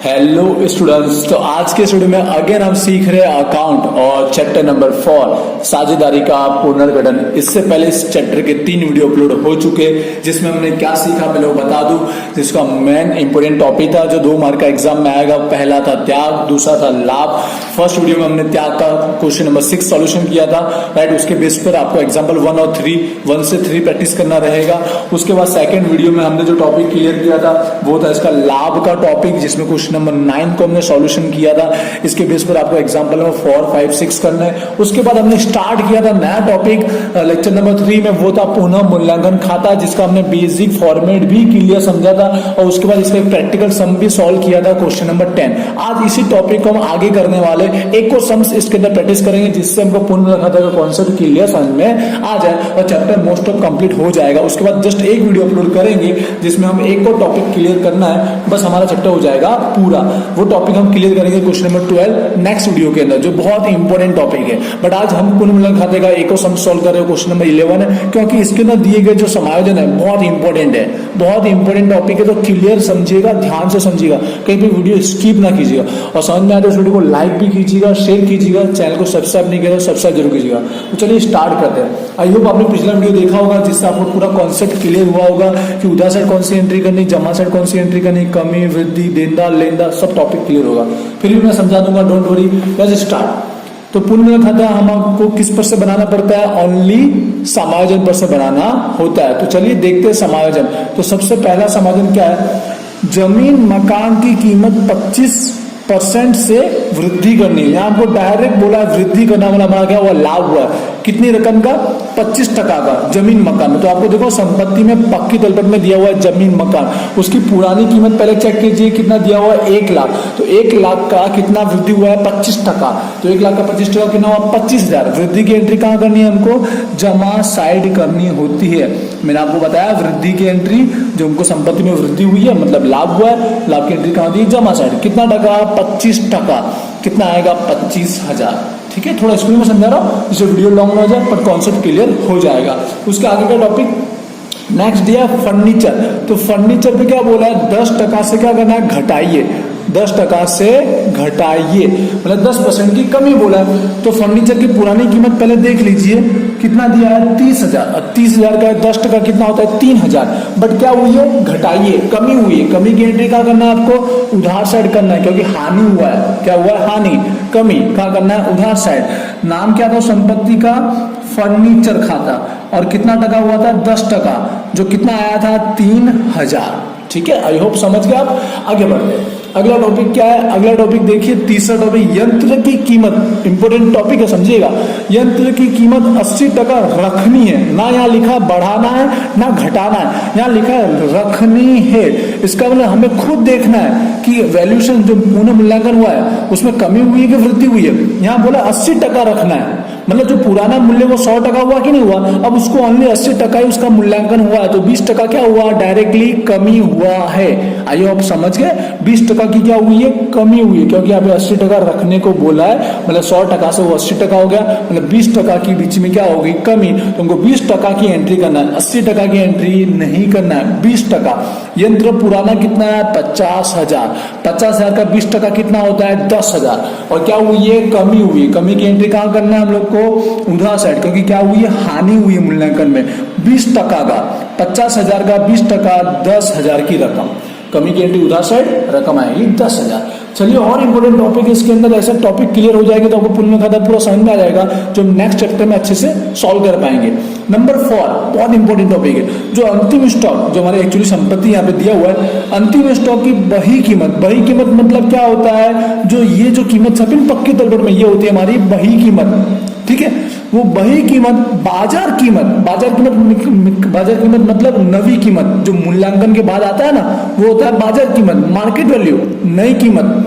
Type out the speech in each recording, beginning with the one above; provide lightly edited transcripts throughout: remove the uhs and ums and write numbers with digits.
Hello students, तो आज के स्टूडियो में अगेन हम सीख रहे हैं अकाउंट और चैप्टर नंबर 4 साझेदारी का पुनर्गठन। इससे पहले इस चैप्टर के 3 वीडियो अपलोड हो चुके जिसमें हमने क्या सीखा मैं लोग बता दूं। जिसका मेन इंपोर्टेंट टॉपिक था जो 2 मार्क का एग्जाम में आएगा। पहला था त्याग, दूसरा था लाभ। फर्स्ट वीडियो में हमने त्याग का क्वेश्चन नंबर 6 सॉल्यूशन किया था, राइट। उसके बेस पर आपको एग्जाम्पल 1 और 1 से 3 प्रैक्टिस करना रहेगा। उसके बाद सेकेंड वीडियो में हमने जो टॉपिक क्लियर किया था वो था इसका लाभ का टॉपिक, जिसमें क्वेश्चन नंबर 9 को हमने सॉल्यूशन किया था। इसके बेस पर आपको एग्जांपल नंबर 4, 5, 6 करना है। उसके बाद हमने स्टार्ट किया था नया टॉपिक लेक्चर नंबर 3 में, वो था पुनः मूल्यांकन खाता, जिसका हमने बेसिक फॉर्मेट भी क्लियर समझा था। और उसके बाद इसका प्रैक्टिकल सम भी सॉल्व किया था क्वेश्चन नंबर 10। आज इसी टॉपिक को हम आगे करने वाले, एक को सम्स इसके अंदर प्रैक्टिस करेंगे जिससे हमको पुनः मूल्यांकन खाता का कॉन्सेप्ट क्लियर समझ में आ जाए और चैप्टर मोस्ट ऑफ कंप्लीट हो जाएगा। उसके बाद जस्ट एक वीडियो अपलोड करेंगे जिसमें हम एक को टॉपिक क्लियर करना है, बस हमारा चैप्टर हो जाएगा पूरा। वो टॉपिक हम क्लियर करेंगे क्वेश्चन नंबर 12 नेक्स्ट वीडियो के अंदर, जो बहुत इंपॉर्टेंट टॉपिक है। बट आज हम पुनः मूल्यांकन खाते का एक और सम सॉल्व कर रहे हैं क्वेश्चन नंबर 11 है, क्योंकि इसके अंदर दिए गए जो समायोजन है बहुत इंपॉर्टेंट है, बहुत इंपॉर्टेंट टॉपिक है। तो क्लियर समझिएगा, ध्यान से समझिएगा, कहीं भी वीडियो स्किप ना कीजिएगा। और समझ में आते इस वीडियो को लाइक भी कीजिएगा, शेयर कीजिएगा, चैनल को सब्सक्राइब नहीं किया तो सब्सक्राइब जरूर कीजिएगा। तो चलिए स्टार्ट करते हैं। आई होप आपने पिछला वीडियो देखा होगा जिससे आपको पूरा कॉन्सेप्ट क्लियर हुआ होगा कि उधार साइड कौन सी एंट्री करनी, जमा साइड कौन सी एंट्री करनी, कमी, वृद्धि, देनदार, लेनदार, सब टॉपिक क्लियर होगा। फिर भी मैं समझा दूंगा, डोंट वरी। Let's start. तो पुनः मूल्यांकन खाता हमको किस पर से बनाना पड़ता है? ओनली समायोजन पर से बनाना होता है। तो चलिए देखते हैं समायोजन। तो सबसे पहला समायोजन क्या है? जमीन मकान की कीमत 25% से वृद्धि करनी है। यहाँ आपको डायरेक्ट बोला वृद्धि करना वाला हमारा क्या हुआ? लाभ हुआ। कितनी रकम का? 25% का जमीन मकान में। तो आपको देखो संपत्ति में पक्की तलपट में दिया हुआ है जमीन मकान, उसकी पुरानी कीमत पहले चेक कीजिए कितना दिया हुआ है? 1 लाख। तो 1 लाख का कितना वृद्धि हुआ है? 25%। तो 1 लाख का 25% कितना हुआ? 25,000। वृद्धि की एंट्री कहाँ करनी है हमको? जमा साइड करनी होती है। मैंने आपको बताया वृद्धि की एंट्री, जो हमको संपत्ति में वृद्धि हुई है मतलब लाभ हुआ है, लाभ की एंट्री कहाँ होती है? जमा साइड। कितना टका? 25%। कितना आएगा? 25,000। ठीक है, थोड़ा स्क्रीन में समझा रहा हूँ जिससे वीडियो लॉन्ग ना हो जाए पर कॉन्सेप्ट क्लियर हो जाएगा। उसके आगे का टॉपिक नेक्स्ट दिया फर्नीचर। तो फर्नीचर पे क्या बोला है? 10% से क्या करना है? घटाइए। 10% से घटाइए, मतलब 10% की कमी बोला है। तो फर्नीचर की पुरानी कीमत पहले देख लीजिए कितना दिया है? 30,000। और 30,000 का 10% कितना होता है? 3,000। बट क्या हुई है? घटाइए, कमी हुई है। कमी की एंट्री क्या करना है आपको? उधार साइड करना है, क्योंकि हानि हुआ है। क्या हुआ है? हानि। कमी क्या करना है? उधार साइड। नाम क्या था संपत्ति का? फर्नीचर खाता। और कितना टका हुआ था? 10%, जो कितना आया था? 3,000। ठीक है, आई होप समझ गए आप। आगे बढ़ते हैं। अगला टॉपिक क्या है? अगला टॉपिक देखिए, तीसरा टॉपिक यंत्र की कीमत। इंपोर्टेंट टॉपिक है, समझिएगा। यंत्र की कीमत 80% रखनी है। ना यहाँ लिखा बढ़ाना है ना घटाना है, यहाँ लिखा है रखनी है। इसका मतलब हमें खुद देखना है कि वैल्यूएशन जो पुनः मूल्यांकन हुआ है उसमें कमी हुई है कि वृद्धि हुई है। यहाँ बोला 80% रखना है, मतलब जो पुराना मूल्य वो 100% हुआ कि नहीं हुआ? अब उसको ओनली 80% ही उसका मूल्यांकन हुआ है, तो 20% क्या हुआ? डायरेक्टली कमी हुआ है। आइए आप समझ गए, 20% की क्या हुई है? कमी हुई है, क्योंकि यहाँ पे 80% रखने को बोला है, मतलब 100% से वो 80% हो गया, मतलब 20% के बीच में क्या होगी? कमी। तो उनको 20% की एंट्री करना है, 80% की एंट्री नहीं करना है, 20%। यंत्र पुराना कितना है? 50,000। 50,000 का 20% कितना होता है? 10,000। और क्या हुई है? कमी हुई है। कमी की एंट्री कहाँ करना है हम लोग को? उधार साइड, क्योंकि क्या हुई है? हानि हुई है मूल्यांकन में। 20% का 50,000 का 20% 10,000 की रकम। कमी की एंट्री उधार साइड, रकम आएगी 10,000। चलिए और इंपोर्टेंट टॉपिक है इसके अंदर, ऐसा टॉपिक क्लियर हो जाएगा तो आपको पुनः मूल्यांकन खाता पूरा समझ में आ जाएगा, जो नेक्स्ट चैप्टर में अच्छे से सॉल्व कर पाएंगे। नंबर 4 बहुत इंपॉर्टेंट टॉपिक है, जो अंतिम स्टॉक, जो हमारे एक्चुअली संपत्ति यहाँ पे दिया हुआ है, अंतिम स्टॉक की बही कीमत। बही कीमत मतलब क्या होता है? जो ये जो कीमत छपी पक्की तलपट में, ये होती है हमारी बही कीमत। ठीक है, वो बही कीमत बाजार कीमत, बाजार कीमत मतलब नवी कीमत, जो मूल्यांकन के बाद आता है ना, वो होता है बाजार कीमत, मार्केट वैल्यू। नई कीमत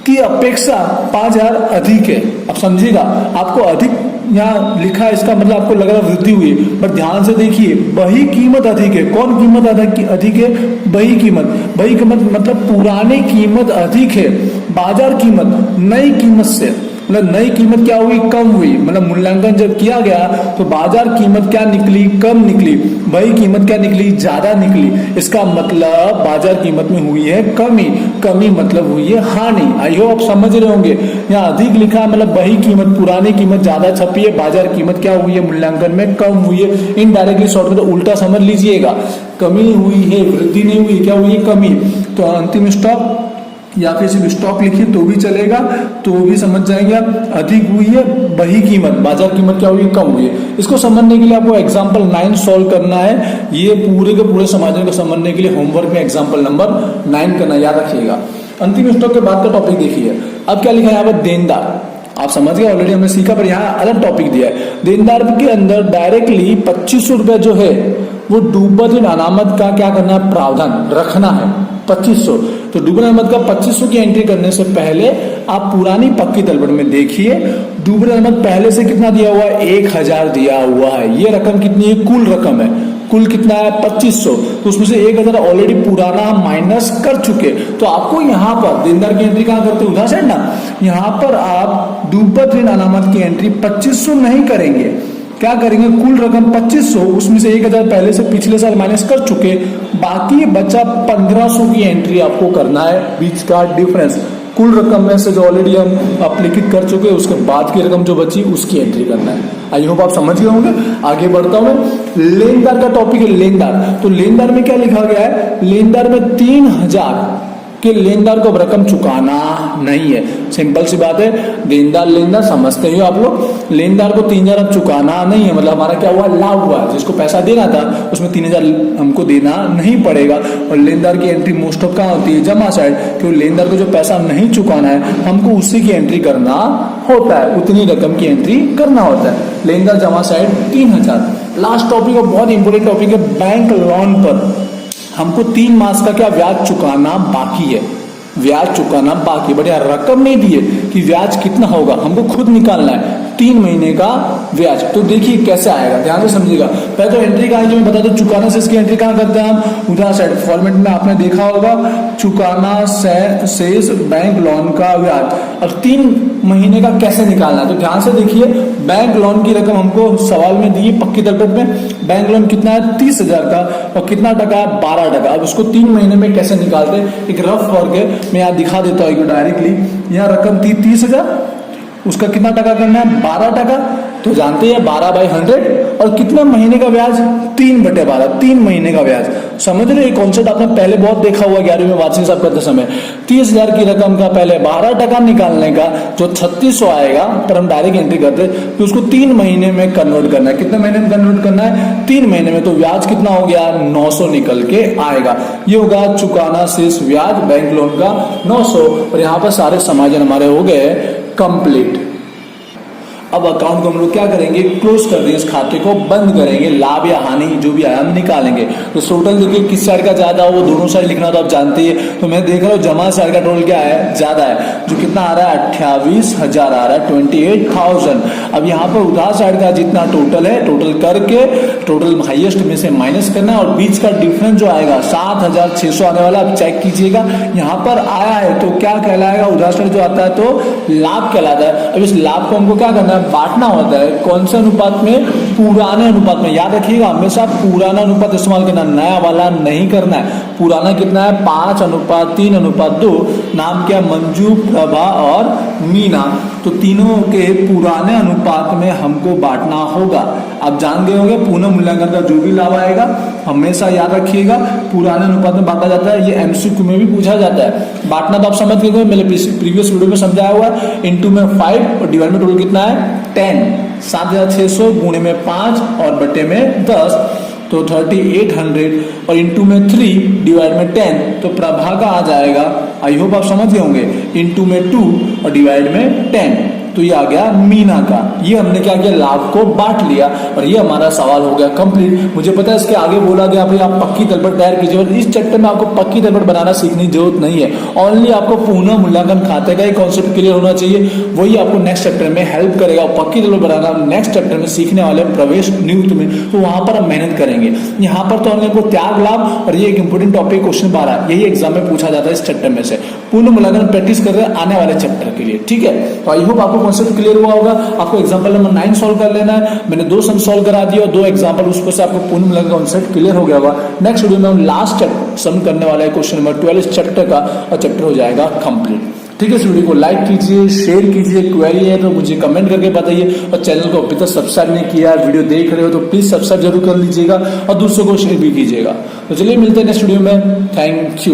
की अपेक्षा 5,000 अधिक है। अब समझिएगा, आपको अधिक यहाँ लिखा है, इसका मतलब आपको लग रहा है वृद्धि हुई है, पर ध्यान से देखिए, बही कीमत अधिक है। कौन कीमत अधिक है? बही कीमत। बही कीमत मतलब पुरानी कीमत अधिक है, बाजार कीमत नई कीमत से। मतलब नई कीमत क्या हुई, कम हुई, मतलब मूल्यांकन जब किया गया तो बाजार कीमत क्या निकली, कम निकली, वही कीमत क्या निकली, ज्यादा निकली। इसका मतलब बाजार कीमत में हुई है कमी, कमी मतलब हुई है हानि। आई होप आप समझ रहे होंगे। यहाँ अधिक लिखा है मतलब वही कीमत, पुरानी कीमत ज्यादा छपी है, बाजार कीमत क्या हुई है, मूल्यांकन में कम हुई है। इनडायरेक्टली शॉर्ट में तो उल्टा समझ लीजिएगा, कमी हुई है, वृद्धि नहीं हुई, क्या हुई है, कमी। तो अंतिम स्टॉक या फिर सिर्फ स्टॉक लिखिए तो भी चलेगा, तो भी समझ जाएंगे आप। अधिक हुई है वही कीमत, बाजार कीमत क्या हुई है, कम हुई है। इसको समझने के लिए आपको एग्जांपल 9 सॉल्व करना है। ये पूरे के पूरे समाधान को समझने के लिए होमवर्क में एग्जांपल नंबर 9 करना, याद रखिएगा। अंतिम स्टॉक के बाद का टॉपिक देखिए। अब क्या लिखा है यहाँ पर, देनदार। आप समझ गए, ऑलरेडी हमने सीखा, पर यहाँ अलग टॉपिक दिया है। देनदार के अंदर डायरेक्टली 2500 रुपए जो है वो डूबत ऋण अनामत का क्या करना है, प्रावधान रखना है 2500। तो डूबत अनामत का 2500 की एंट्री करने से पहले आप पुरानी पक्की तलपट में देखिए, डूबत अनामत पहले से कितना दिया हुआ है, 1000 दिया हुआ है। ये रकम कितनी है, कुल रकम है, कुल कितना है 2500। तो उसमें से 1000 ऑलरेडी पुराना हम माइनस कर चुके। तो आपको यहाँ पर देनदार की एंट्री कहाँ करते हैं, उधर साइड ना, यहाँ पर आप डूबत ऋण अनामत की एंट्री 2500 नहीं करेंगे, क्या करेंगे, कुल रकम 2500, उसमें से 1000 पहले से पिछले साल माइनस कर चुके, बाकी बचा 1500 की एंट्री आपको करना है, बीच का डिफरेंस। कुल रकम में से जो ऑलरेडी हम अप्लिकेट कर चुके, उसके बाद की रकम जो बची उसकी एंट्री करना है। आई होप आप समझ गए होंगे। आगे बढ़ता हूं मैं। लेनदार का टॉपिक है, लेनदार। तो लेनदार में क्या लिखा गया है, लेनदार में 3000 कि लेनदार को रकम चुकाना नहीं है। सिंपल सी बात है, देनदार लेनदार समझते हो आप लोग। लेनदार को 3000 अब चुकाना नहीं है, मतलब हमारा क्या हुआ, लाभ हुआ। जिसको पैसा देना था उसमें 3000 हमको देना नहीं पड़ेगा। और लेनदार की एंट्री मोस्ट ऑफ कहाँ होती है, जमा साइड, क्योंकि लेनदार को जो पैसा नहीं चुकाना है हमको उसी की एंट्री करना होता है, उतनी रकम की एंट्री करना होता है। लेनदार जमा साइड 3000। लास्ट टॉपिक और बहुत इंपॉर्टेंट टॉपिक है, बैंक लोन पर हमको 3 मास का क्या ब्याज चुकाना बाकी है, ब्याज चुकाना बाकी। बढ़िया, रकम नहीं दी है कि ब्याज कितना होगा, हमको खुद निकालना है 3 महीने का ब्याज। तो देखिए कैसे आएगा, ध्यान से समझिएगा। पहले तो एंट्री का जो मैं बता दूं, चुकाना से इसकी एंट्री कहाँ करते हैं हम, उधर साइड फॉर्मेट में आपने देखा होगा, चुकाना शेष बैंक लोन का ब्याज। अब 3 महीने का कैसे निकालना है, तो ध्यान से देखिए। बैंक लोन की रकम हमको सवाल में दी है पक्की तलपट में, बैंक लोन कितना है 30,000 का, और कितना टका है 12%। अब उसको 3 महीने में कैसे निकालते हैं, एक रफ वर्क है, मैं यहाँ दिखा देता हूँ डायरेक्टली। यहाँ रकम थी 30,000, उसका कितना टका करना है 12%। तो जानते हैं 12/100, और कितना महीने का ब्याज 3/12, 3 महीने का ब्याज। समझ रहे, ये कॉन्सेप्ट आपने पहले बहुत देखा हुआ 11वीं में वार्षिक हिसाब करते समय। 30,000 की रकम का पहले 12% निकालने का जो 3600 आएगा, पर हम डायरेक्ट एंट्री करते हैं, तो उसको 3 महीने में कन्वर्ट करना है। कितने महीने में कन्वर्ट करना है, 3 महीने में। तो ब्याज कितना हो गया, 900 निकल के आएगा। ये होगा चुकाना शेष ब्याज बैंक लोन का 900। और यहाँ पर सारे समाधान हमारे हो गए कंप्लीट। अब अकाउंट को हम लोग क्या करेंगे, क्लोज कर देंगे, इस खाते को बंद करेंगे। लाभ या हानि जो भी आया हम निकालेंगे। तो टोटल देखिए किस साइड का ज्यादा हो, वो दोनों साइड लिखना तो आप जानते हैं। तो मैं देख रहा हूँ जमा साइड का टोटल क्या है, ज्यादा है, जो कितना आ रहा है 28,000 आ रहा है, 28,000। अब यहाँ पर उधार साइड का जितना टोटल है, टोटल करके टोटल हाईएस्ट में से माइनस करना है, और बीच का डिफरेंस जो आएगा 7,600 आने वाला, आप चेक कीजिएगा। यहाँ पर आया है तो क्या कहलाएगा, उधार साइड जो आता है तो लाभ कहलाता है। अब इस लाभ को हमको क्या करना है, बांटना होता है। कौन से अनुपात में, पुराने अनुपात में। याद रखिएगा हमेशा पुराना अनुपात इस्तेमाल करना, नया वाला नहीं करना है। पुराना कितना है 5:3:2। नाम क्या, मंजू, प्रभा और मीना। तो तीनों के पुराने अनुपात में हमको बांटना होगा। आप जान गए होंगे पुनः मूल्यांकन का जो भी लाभ आएगा हमेशा याद रखिएगा पुराने अनुपात में बांटा जाता है। ये एमसीक्यू में भी पूछा जाता है। बांटना तो आप समझ गए, मैंने प्रीवियस वीडियो में समझाया हुआ है। इनटू में 5 और डिवाइड में टोटल कितना है 10। 7,600 गुणे में 5 और बटे में 10, तो 3800, और इंटू में 3 डिवाइड में 10, तो प्रभा का आ जाएगा, आई होप आप समझ गए होंगे, इंटू में 2 और डिवाइड में 10, तो ये आ गया मीना का। ये हमने क्या किया, लाभ को बांट लिया, और ये हमारा सवाल हो गया कंप्लीट। मुझे पता है इसके आगे बोला गया भाई आप पक्की तलपट तैयार कीजिए, इस चैप्टर में आपको पक्की तलपट बनाना सीखने की जरूरत नहीं है। ओनली आपको पुनः मूल्यांकन खाते का ही कॉन्सेप्ट क्लियर होना चाहिए, वही आपको नेक्स्ट चैप्टर में हेल्प करेगा। पक्की तलपट बनाना नेक्स्ट चैप्टर में सीखने वाले प्रवेश नियुक्त में, तो वहां पर हम मेहनत करेंगे। यहाँ पर तो हमने त्याग लाभ, और ये एक इंपोर्टेंट टॉपिक क्वेश्चन 12 यही एग्जाम में पूछा जाता है इस चैप्टर में से। पूर्ण मूल्यांकन प्रैक्टिस कर रहे हैं आने वाले चैप्टर के लिए, ठीक है। तो आई होप आपको कॉन्सेप्ट क्लियर हुआ होगा। आपको एग्जांपल नंबर 9 सॉल्व कर लेना है। मैंने 2 सम सॉल्व करा दिया और 2 एग्जांपल, उस पर से आपको पूर्ण मिलन का कॉन्सेप्ट क्लियर हो गया होगा। नेक्स्ट वीडियो में हम लास्ट सम करने वाला है क्वेश्चन नंबर 12 इस चैप्टर का, और चैप्टर हो जाएगा कंप्लीट। ठीक है, इस वीडियो को लाइक कीजिए, शेयर कीजिए, क्वेरी है तो मुझे कमेंट करके बताइए, और चैनल को अभी तक सब्सक्राइब नहीं किया, वीडियो देख रहे हो तो प्लीज सब्सक्राइब जरूर कर लीजिएगा और दूसरों को शेयर भी कीजिएगा। तो चलिए मिलते हैं नेक्स्ट वीडियो में। Thank you.